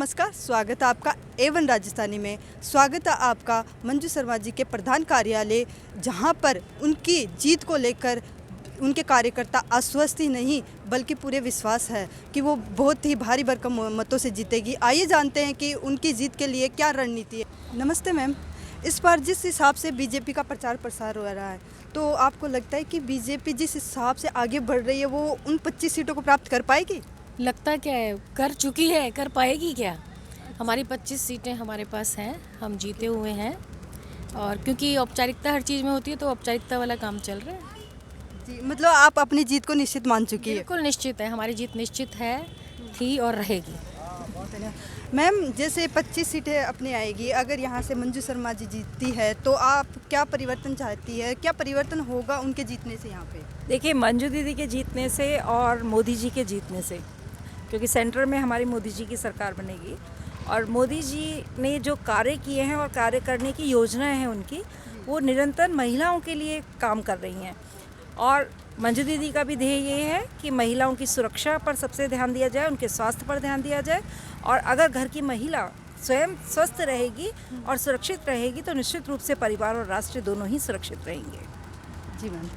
नमस्कार, स्वागत है आपका A1 राजस्थानी में। स्वागत है आपका मंजू शर्मा जी के प्रधान कार्यालय, जहां पर उनकी जीत को लेकर उनके कार्यकर्ता आश्वस्त ही नहीं बल्कि पूरे विश्वास है कि वो बहुत ही भारी भरकम मतों से जीतेगी। आइए जानते हैं कि उनकी जीत के लिए क्या रणनीति है। नमस्ते मैम, इस बार जिस हिसाब से बीजेपी का प्रचार प्रसार हो रहा है, तो आपको लगता है कि बीजेपी जिस हिसाब से आगे बढ़ रही है वो उन 25 सीटों को प्राप्त कर पाएगी? लगता क्या है, कर चुकी है, कर पाएगी क्या? हमारी 25 सीटें हमारे पास हैं, हम जीते हुए हैं। और क्योंकि औपचारिकता हर चीज़ में होती है, तो औपचारिकता वाला काम चल रहा है जी, मतलब आप अपनी जीत को निश्चित मान चुकी है? बिल्कुल निश्चित है, हमारी जीत निश्चित है, थी और रहेगी। मैम, जैसे 25 सीटें अपनी आएगी, अगर यहाँ से मंजू शर्मा जी जीतती है तो आप क्या परिवर्तन चाहती है? क्या परिवर्तन होगा उनके जीतने से यहाँ पे? देखिए, मंजू दीदी के जीतने से और मोदी जी के जीतने से, क्योंकि सेंटर में हमारी मोदी जी की सरकार बनेगी और मोदी जी ने जो कार्य किए हैं और कार्य करने की योजनाएं हैं उनकी, वो निरंतर महिलाओं के लिए काम कर रही हैं। और मंजू दीदी का भी ध्येय ये है कि महिलाओं की सुरक्षा पर सबसे ध्यान दिया जाए, उनके स्वास्थ्य पर ध्यान दिया जाए। और अगर घर की महिला स्वयं स्वस्थ रहेगी और सुरक्षित रहेगी तो निश्चित रूप से परिवार और राष्ट्र दोनों ही सुरक्षित रहेंगे। जी मैम।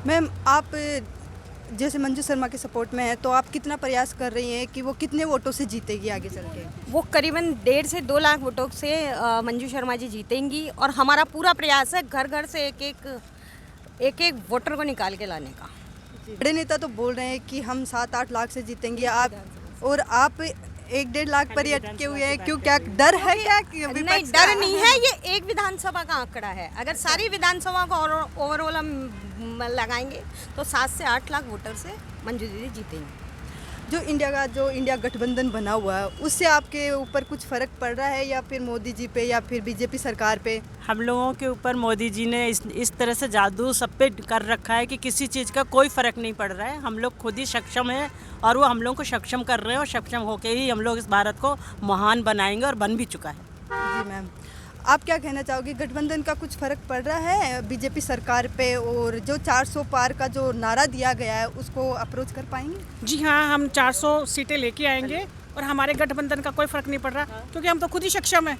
मैम, आप जैसे मंजू शर्मा के सपोर्ट में है, तो आप कितना प्रयास कर रही हैं कि वो कितने वोटों से जीतेगी आगे चल के? वो करीबन 1.5 से 2 लाख वोटों से मंजू शर्मा जी जीतेंगी। और हमारा पूरा प्रयास है घर घर से एक एक वोटर को निकाल के लाने का। बड़े नेता तो बोल रहे हैं कि हम 7-8 लाख से जीतेंगे, आप 1-1.5 लाख पर ही अटके हुए हैं। क्यों, क्या डर है क्या? नहीं, डर नहीं है, ये एक विधानसभा का आंकड़ा है। अगर सारी विधानसभा को ओवरऑल हम लगाएंगे तो 7 से 8 लाख वोटर से मंजू दीदी जीतेंगी। जो इंडिया गठबंधन बना हुआ है, उससे आपके ऊपर कुछ फर्क पड़ रहा है, या फिर मोदी जी पे या फिर बीजेपी सरकार पे? हम लोगों के ऊपर मोदी जी ने इस तरह से जादू सब पे कर रखा है कि किसी चीज़ का कोई फ़र्क नहीं पड़ रहा है। हम लोग खुद ही सक्षम हैं और वो हम लोग को सक्षम कर रहे हैं, और सक्षम होके ही हम लोग इस भारत को महान बनाएंगे, और बन भी चुका है। जी मैम, आप क्या कहना चाहोगे, गठबंधन का कुछ फ़र्क पड़ रहा है बीजेपी सरकार पे? और जो 400 पार का जो नारा दिया गया है, उसको अप्रोच कर पाएंगे? जी हाँ, हम 400 सीटें लेके आएंगे और हमारे गठबंधन का कोई फ़र्क नहीं पड़ रहा, क्योंकि हम तो खुद ही सक्षम हैं,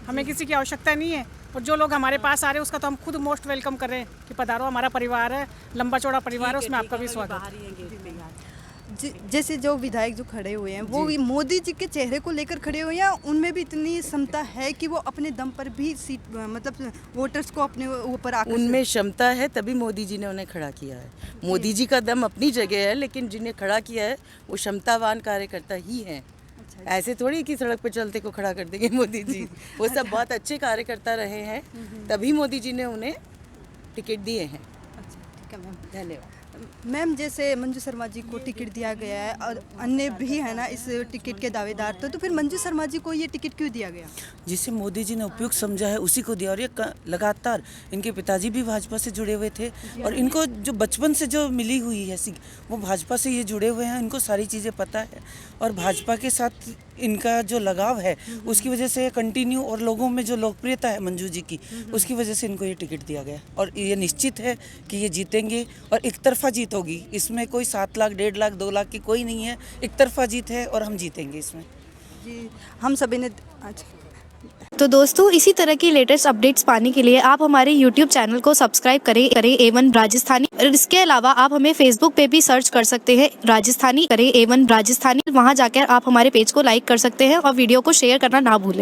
हमें किसी की आवश्यकता नहीं है। और जो लोग हमारे पास आ रहे हैं उसका तो हम खुद मोस्ट वेलकम कर रहे हैं कि पधारो, हमारा परिवार है, लंबा चौड़ा परिवार है, उसमें आपका भी स्वागत है। जैसे जो विधायक जो खड़े हुए हैं, वो मोदी जी के चेहरे को लेकर खड़े हुए हैं, उनमें भी इतनी क्षमता है कि वो अपने दम पर भी सीट, मतलब वोटर्स को अपने ऊपर आकर्षित? उनमें क्षमता है, तभी मोदी जी ने उन्हें खड़ा किया है। मोदी जी का दम अपनी जगह है, लेकिन जिन्हें खड़ा किया है वो क्षमतावान कार्यकर्ता ही हैं। ऐसे थोड़ी कि सड़क पर चलते को खड़ा कर देंगे मोदी जी। वो सब बहुत अच्छे कार्यकर्ता रहे हैं, तभी मोदी जी ने उन्हें टिकट दिए हैं। अच्छा, ठीक है मैम, धन्यवाद। मैम, जैसे मंजू शर्मा जी को टिकट दिया गया है और अन्य भी है ना इस टिकट के दावेदार, तो फिर मंजू शर्मा जी को ये टिकट क्यों दिया गया? जिसे मोदी जी ने उपयुक्त समझा है उसी को दिया। और ये लगातार, इनके पिताजी भी भाजपा से जुड़े हुए थे, और इनको जो बचपन से जो मिली हुई है सीख, वो भाजपा से ये जुड़े हुए हैं, इनको सारी चीज़ें पता है। और भाजपा के साथ इनका जो लगाव है, उसकी वजह से कंटिन्यू, और लोगों में जो लोकप्रियता है मंजू जी की, उसकी वजह से इनको ये टिकट दिया गया। और ये निश्चित है कि ये जीतेंगे, और एक तरफा जीत होगी। इसमें कोई 7 लाख, 1.5 लाख, 2 लाख की कोई नहीं है, एक तरफा जीत है और हम जीतेंगे इसमें। जी, हम सभी ने तो दोस्तों, इसी तरह की लेटेस्ट अपडेट्स पाने के लिए आप हमारे YouTube चैनल को सब्सक्राइब करें A1 राजस्थानी। और इसके अलावा आप हमें Facebook पे भी सर्च कर सकते हैं, राजस्थानी करें A1 राजस्थानी। वहां जाकर आप हमारे पेज को लाइक कर सकते हैं और वीडियो को शेयर करना ना भूलें।